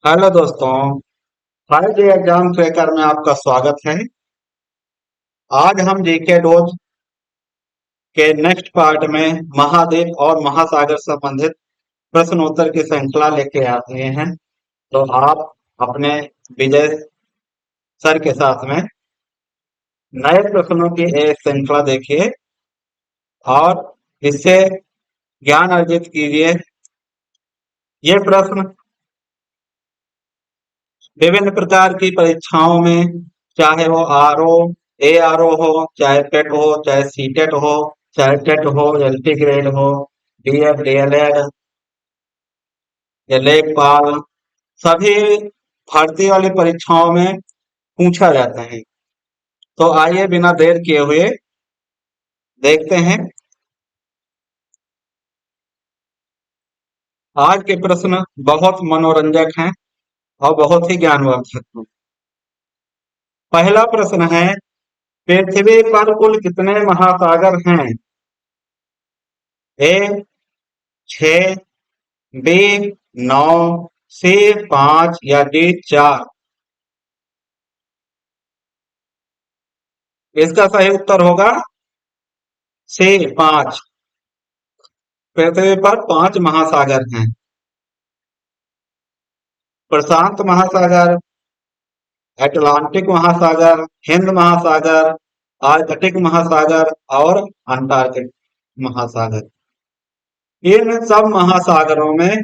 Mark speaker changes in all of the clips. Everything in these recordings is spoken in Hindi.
Speaker 1: हेलो दोस्तों। 5G एग्जाम ट्रैकर में आपका स्वागत है। आज हम जीके डोज के नेक्स्ट पार्ट में महाद्वीप और महासागर संबंधित प्रश्नोत्तर की श्रृंखला लेके आते हैं। तो आप अपने विजय सर के साथ में नए प्रश्नों की एक श्रृंखला देखिए और इससे ज्ञान अर्जित कीजिए। ये प्रश्न विभिन्न प्रकार की परीक्षाओं में, चाहे वो आरओ, एआरओ हो, चाहे पेट हो, चाहे सीटेट हो, चाहे टेट हो, एलटी ग्रेड हो, डीएड, डीएलएड या लेखपाल, सभी भर्ती वाली परीक्षाओं में पूछा जाता है। तो आइए बिना देर किए हुए देखते हैं आज के प्रश्न। बहुत मनोरंजक हैं और बहुत ही ज्ञानवर्धक हैं। पहला प्रश्न है, पृथ्वी पर कुल कितने महासागर हैं? ए 6, बी 9, सी 5 या डी 4? इसका सही उत्तर होगा सी 5। पृथ्वी पर 5 महासागर हैं। प्रशांत महासागर, अटलांटिक महासागर, हिंद महासागर, आर्कटिक महासागर और अंटार्कटिक महासागर। इन सब महासागरों में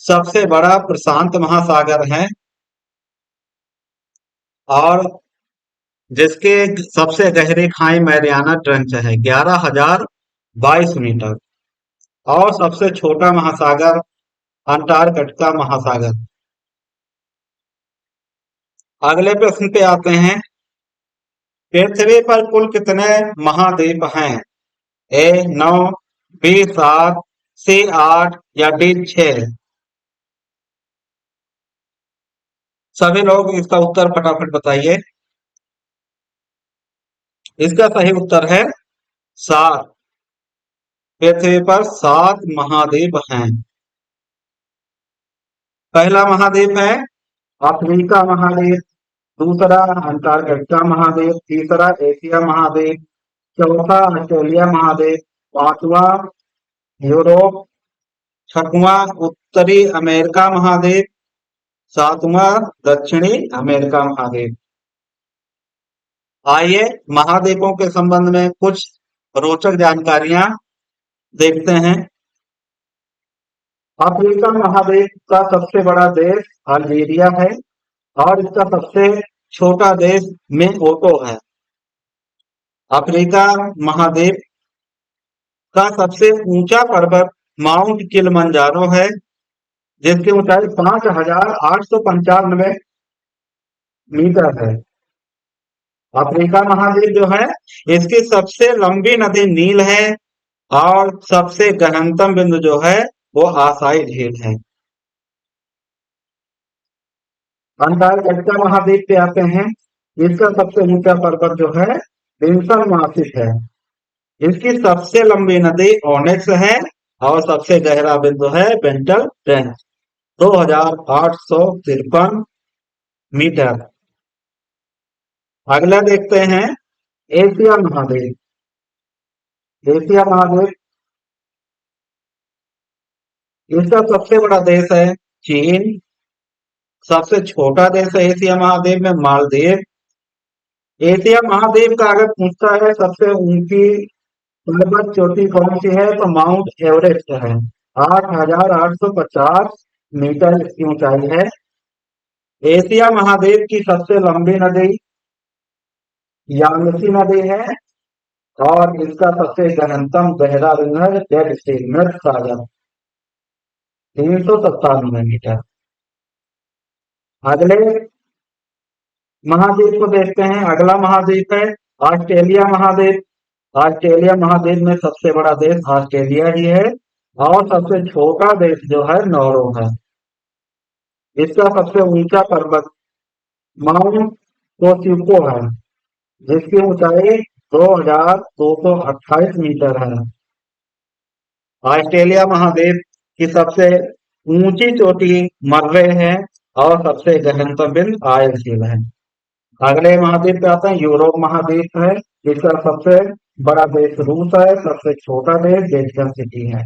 Speaker 1: सबसे बड़ा प्रशांत महासागर है और जिसके सबसे गहरी खाई मैरियाना ट्रेंच है, 11,022 मीटर। और सबसे छोटा महासागर अंटार्कटिका महासागर। अगले प्रश्न पे आते हैं, पृथ्वी पर कुल कितने महाद्वीप हैं? ए 9, बी 7, सी 8 या डी 6? सभी लोग इसका उत्तर फटाफट बताइए। इसका सही उत्तर है 7। पृथ्वी पर 7 महाद्वीप हैं। पहला महाद्वीप है अफ्रीका महाद्वीप, दूसरा अंटार्कटिका महाद्वीप, तीसरा एशिया महाद्वीप, चौथा ऑस्ट्रेलिया महाद्वीप, पांचवा यूरोप, छठवां उत्तरी अमेरिका महाद्वीप, सातवां दक्षिणी अमेरिका महाद्वीप। आइए महाद्वीपों के संबंध में कुछ रोचक जानकारियां देखते हैं। अफ्रीका महाद्वीप का सबसे बड़ा देश अल्जीरिया है और इसका सबसे छोटा देश मेओटो है। अफ्रीका महाद्वीप का सबसे ऊंचा पर्वत माउंट किलिमंजारो है, जिसकी ऊंचाई 5,895 मीटर है। अफ्रीका महाद्वीप जो है, इसकी सबसे लंबी नदी नील है और सबसे गहनतम बिंदु जो है वो आसाई झील है। अंटार्कटिका महाद्वीप पे आते हैं। इसका सबसे ऊंचा पर्वत जो है विंसन मासिक है। इसकी सबसे लंबी नदी ओनेक्स है और सबसे गहरा बिंदु है बेंटल ट्रेंच, 2,853 मीटर। अगला देखते हैं एशिया महाद्वीप। एशिया महाद्वीप, इसका सबसे बड़ा देश है चीन। सबसे छोटा देश है एशिया महाद्वीप में मालदीव। एशिया महाद्वीप का अगर पूछता है सबसे ऊंची पर्वत चोटी कौन सी है, तो माउंट एवरेस्ट है। 8,850 मीटर इसकी ऊंचाई है। एशिया महाद्वीप की सबसे लंबी नदी यांगसी नदी है और इसका सबसे गहनतम गहरा बिंदु है डेड सी, मृत सागर, 397 मीटर। अगले महाद्वीप को देखते हैं। अगला महाद्वीप है ऑस्ट्रेलिया महाद्वीप। ऑस्ट्रेलिया महाद्वीप में सबसे बड़ा देश ऑस्ट्रेलिया ही है और सबसे छोटा देश जो है नॉर्वे है। इसका सबसे ऊंचा पर्वत माउंट कोसिको है, जिसकी ऊंचाई 2,228 मीटर है। ऑस्ट्रेलिया महाद्वीप की सबसे ऊंची चोटी मर्रे है और सबसे गहनतम बिंदु आयल झील है। अगले महाद्वीप पे आते हैं, यूरोप महाद्वीप है। इसका सबसे बड़ा देश रूस है, सबसे छोटा देश वेटिकन सिटी है।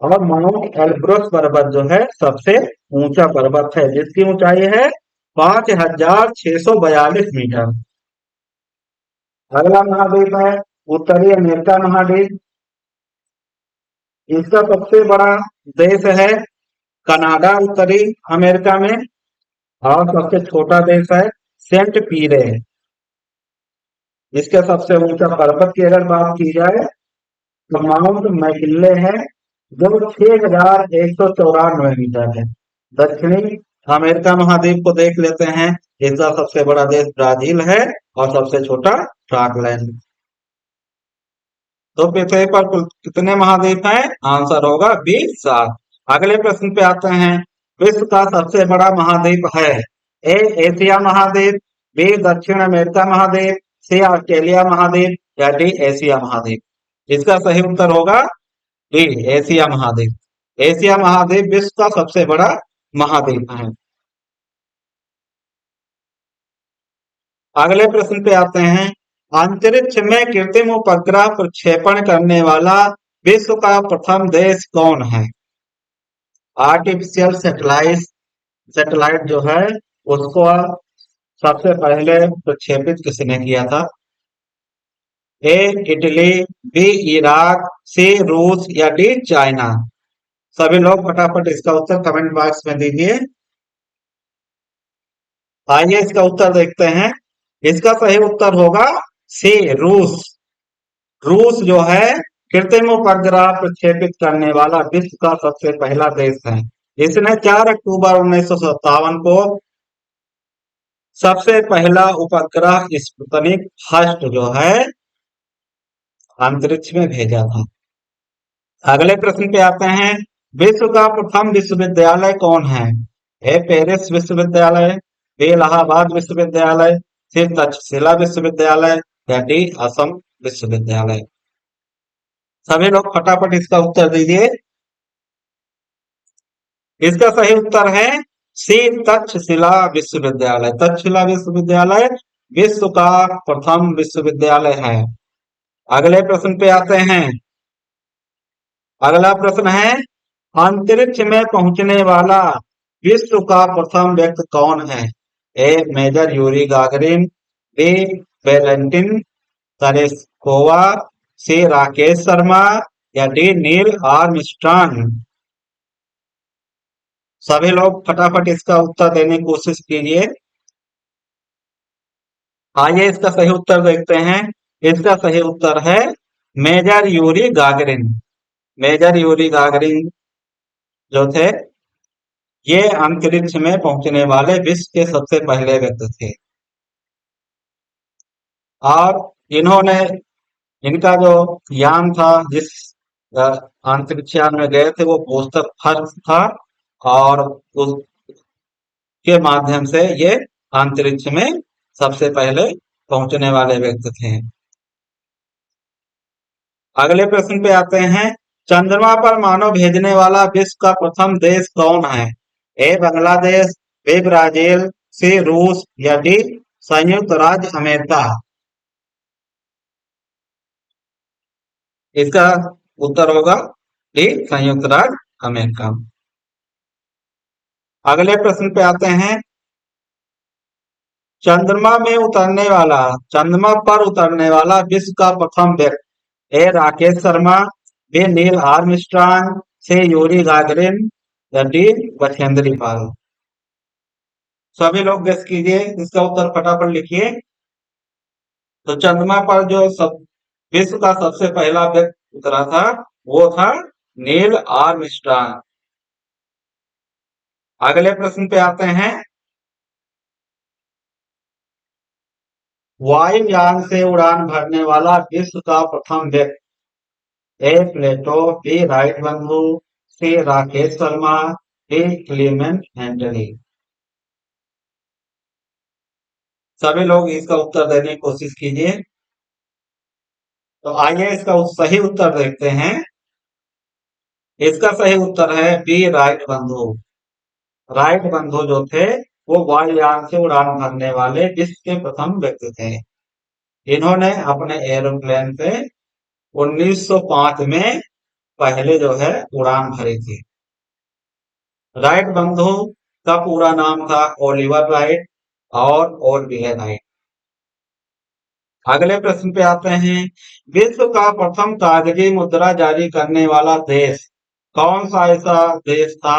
Speaker 1: और माउंट एल्ब्रुस पर्वत जो है सबसे ऊंचा पर्वत है, जिसकी ऊंचाई है 5,642 मीटर। अगला महाद्वीप है उत्तरी अमेरिका महाद्वीप। इसका सबसे बड़ा देश है कनाडा, उत्तरी अमेरिका में। और सबसे छोटा देश है सेंट पीरे। इसके सबसे ऊंचा पर्वत की अगर बात की जाए तो माउंट मैकिन्ले है, जो 6,194 मीटर है। दक्षिणी अमेरिका महाद्वीप को देख लेते हैं। इसका सबसे बड़ा देश ब्राजील है और सबसे छोटा स्कॉटलैंड। तो पृथ्वी पर कुल कितने महाद्वीप हैं? आंसर होगा 20। अगले प्रश्न पे आते हैं। विश्व का सबसे बड़ा महाद्वीप है? ए एशिया महाद्वीप, बी दक्षिण अमेरिका महाद्वीप, सी ऑस्ट्रेलिया महाद्वीप या डी एशिया महाद्वीप। इसका सही उत्तर होगा डी एशिया महाद्वीप। एशिया महाद्वीप विश्व का सबसे बड़ा महाद्वीप है। अगले प्रश्न पे आते हैं। अंतरिक्ष में कृत्रिम उपग्रह प्रक्षेपण करने वाला विश्व का प्रथम देश कौन है? आर्टिफिशियल सैटेलाइट सैटेलाइट जो है उसको सबसे पहले प्रक्षेपित किसने किया था? ए इटली, बी इराक, सी रूस या डी चाइना। सभी लोग फटाफट इसका उत्तर कमेंट बॉक्स में दीजिए। आइए इसका उत्तर देखते हैं। इसका सही उत्तर होगा सी रूस। रूस जो है कृत्रिम उपग्रह प्रक्षेपित करने वाला विश्व का सबसे पहला देश है। इसने 4 अक्टूबर 1957 को सबसे पहला उपग्रह स्पुतनिक फर्स्ट जो है अंतरिक्ष में भेजा था। अगले प्रश्न पे आते हैं। विश्व का प्रथम विश्वविद्यालय कौन है? ए पेरिस विश्वविद्यालय, बी इलाहाबाद विश्वविद्यालय, सी तक्षशिला विश्वविद्यालय या डी असम विश्वविद्यालय। सभी लोग फटाफट इसका उत्तर दीजिए। इसका सही उत्तर है सी तक्षशिला विश्वविद्यालय। तक्षशिला विश्वविद्यालय विश्व का प्रथम विश्वविद्यालय है। अगले प्रश्न पे आते हैं। अगला प्रश्न है। अंतरिक्ष में पहुंचने वाला विश्व का प्रथम व्यक्ति कौन है? A major Yuri Gagarin, B Valentin Tereshkova, C Rakesh Sharma या डी नील आर्मस्ट्रांग। सभी लोग फटाफट इसका उत्तर देने की कोशिश कीजिए। आइए इसका सही उत्तर देखते हैं। इसका सही उत्तर है Major Yuri Gagarin. Major Yuri Gagarin जो थे ये अंतरिक्ष में पहुंचने वाले विश्व के सबसे पहले व्यक्ति थे। और इन्होंने इनका जो यान था जिस अ, अंतरिक्ष यान में गए थे वो बोस्टर फर्स्ट था। और उसके माध्यम से ये अंतरिक्ष में सबसे पहले पहुंचने वाले व्यक्ति थे। अगले प्रश्न पे आते हैं। चंद्रमा पर मानव भेजने वाला विश्व का प्रथम देश कौन है? ए बांग्लादेश, बी ब्राजील, सी रूस या डी संयुक्त राज्य अमेरिका। इसका उत्तर होगा डी संयुक्त राज्य अमेरिका। अगले प्रश्न पे आते हैं। चंद्रमा पर उतरने वाला विश्व का प्रथम व्यक्ति। A Rakesh Sharma, B Neil Armstrong, C Yuri Gagarin या डी बछेंद्री पाल। सभी लोग गेस कीजिए, इसका उत्तर फटाफट लिखिए। तो चंद्रमा पर जो विश्व का सबसे पहला व्यक्ति उतरा था वो था नील आर्मस्ट्रांग। अगले प्रश्न पे आते हैं। वायुयान से उड़ान भरने वाला विश्व का प्रथम व्यक्ति। ए प्लेटो, बी राइट बंधु, C Rakesh Sharma, D Clement Antony. सभी लोग इसका उत्तर देने की कोशिश कीजिए। तो आइए इसका सही उत्तर देखते हैं। इसका सही उत्तर है बी राइट बंधु। राइट बंधु जो थे वो वायुयान से उड़ान भरने वाले विश्व के प्रथम व्यक्ति थे। इन्होंने अपने एरोप्लेन से 1905 में पहले जो है उड़ान भरी थी। राइट बंधु का पूरा नाम था ओलिवर राइट और ओरविले राइट। अगले प्रश्न पे आते हैं, विश्व का प्रथम कागजी मुद्रा जारी करने वाला देश कौन सा ऐसा देश था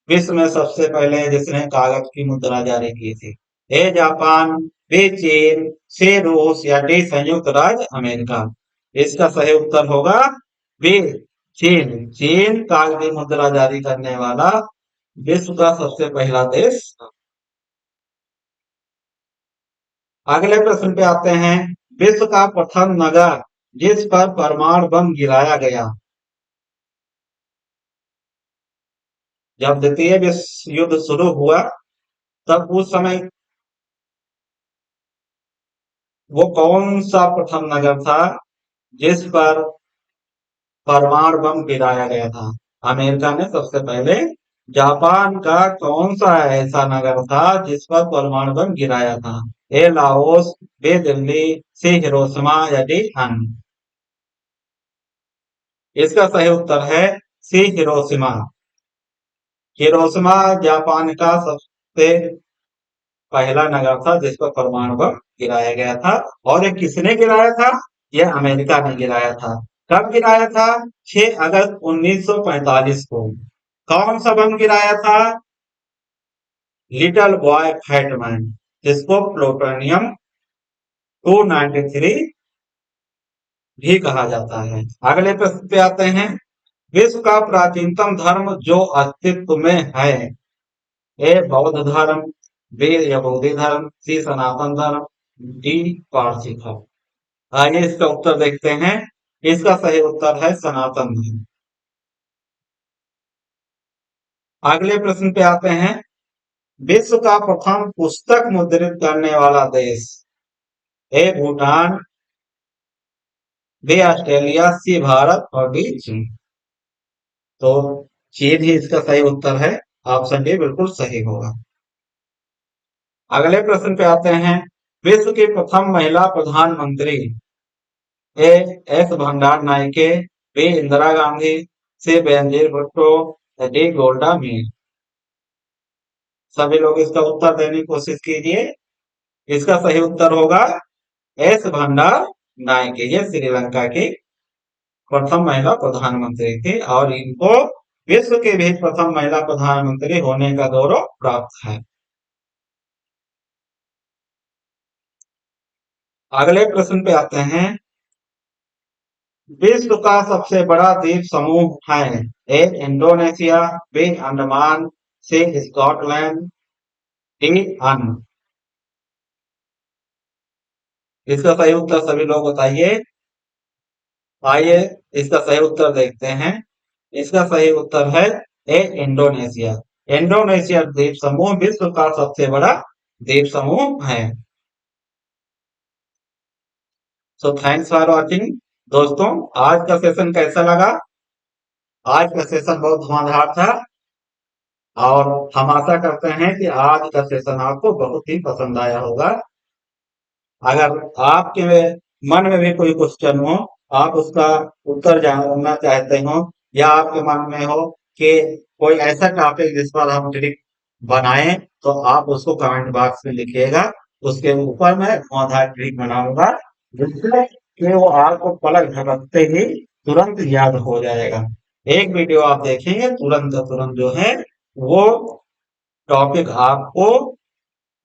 Speaker 1: विश्व में सबसे पहले जिसने कागज की मुद्रा जारी की थी? ए जापान, बी चीन, सी रूस या डी संयुक्त राज्य अमेरिका। इसका सही उत्तर होगा बी चीन। चीन कागजी मुद्रा जारी करने वाला विश्व का सबसे पहला देश। अगले प्रश्न पे आते हैं, विश्व का प्रथम नगर जिस पर परमाणु बम गिराया गया। जब द्वितीय विश्व युद्ध शुरू हुआ तब उस समय वो कौन सा प्रथम नगर था जिस पर परमाणु बम गिराया गया था? अमेरिका ने सबसे पहले। जापान का कौन सा ऐसा नगर था जिस पर परमाणु बम गिराया था? ए लाओस, बी दिल्ली, सी हिरोशिमा या डी अन्य। इसका सही उत्तर है सी हिरोशिमा। हिरोशिमा जापान का सबसे पहला नगर था जिस पर परमाणु बम गिराया गया था। और ये किसने गिराया था? यह अमेरिका ने गिराया था। कब गिराया था? 6 अगस्त 1945 को। कौन सा बम गिराया था? लिटिल बॉय फैट मैन, जिसको प्लूटोनियम 293 भी कहा जाता है। अगले प्रश्न पे आते हैं, विश्व का प्राचीनतम धर्म जो अस्तित्व में है। ए बौद्ध धर्म, बी यहूदी धर्म, सी सनातन धर्म, डी पारसी धर्म। आइए इसका उत्तर देखते हैं। इसका सही उत्तर है सनातन धर्म। अगले प्रश्न पे आते हैं, विश्व का प्रथम पुस्तक मुद्रित करने वाला देश। ए भूटान, बी ऑस्ट्रेलिया, सी भारत और डी चीन। तो चीन ही इसका सही उत्तर है। ऑप्शन डी बिल्कुल सही होगा। अगले प्रश्न पे आते हैं, विश्व की प्रथम महिला प्रधानमंत्री। ए एस भंडार नायके, बी इंदिरा गांधी, सी बेनजीर भुट्टो, डी गोल्डा मीर। सभी लोग इसका उत्तर देने की कोशिश कीजिए। इसका सही उत्तर होगा एस भंडार नायके। ये श्रीलंका की प्रथम महिला प्रधानमंत्री थी और इनको विश्व के भी प्रथम महिला प्रधानमंत्री होने का गौरव प्राप्त है। अगले प्रश्न पे आते हैं, विश्व का सबसे बड़ा द्वीप समूह है। ए इंडोनेशिया, बी अंडमान, सी स्कॉटलैंड, डी अन्य। इसका सही उत्तर सभी लोग बताइए। आइए इसका सही उत्तर देखते हैं। इसका सही उत्तर है ए इंडोनेशिया। इंडोनेशिया द्वीप समूह विश्व का सबसे बड़ा द्वीप समूह है। So thanks for watching. दोस्तों, आज का सेशन कैसा लगा? आज का सेशन बहुत धुआंधार था और हम आशा करते हैं कि आज का सेशन आपको बहुत ही पसंद आया होगा। अगर आपके मन में भी कोई क्वेश्चन हो, आप उसका उत्तर जानना चाहते हो, या आपके मन में हो कि कोई ऐसा टॉपिक जिस पर हम ट्रिक बनाएं, तो आप उसको कमेंट बॉक्स में लिखिएगा। उसके ऊपर मैं धुआंधार ट्रिक बनाऊंगा जिससे कि वो आपको पलक झपकते ही तुरंत याद हो जाएगा। एक वीडियो आप देखेंगे तुरंत तुरंत जो है वो टॉपिक आपको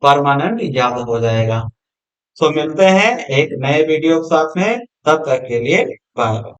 Speaker 1: परमानेंट याद हो जाएगा। सो मिलते हैं एक नए वीडियो के साथ में। तब तक के लिए बाय।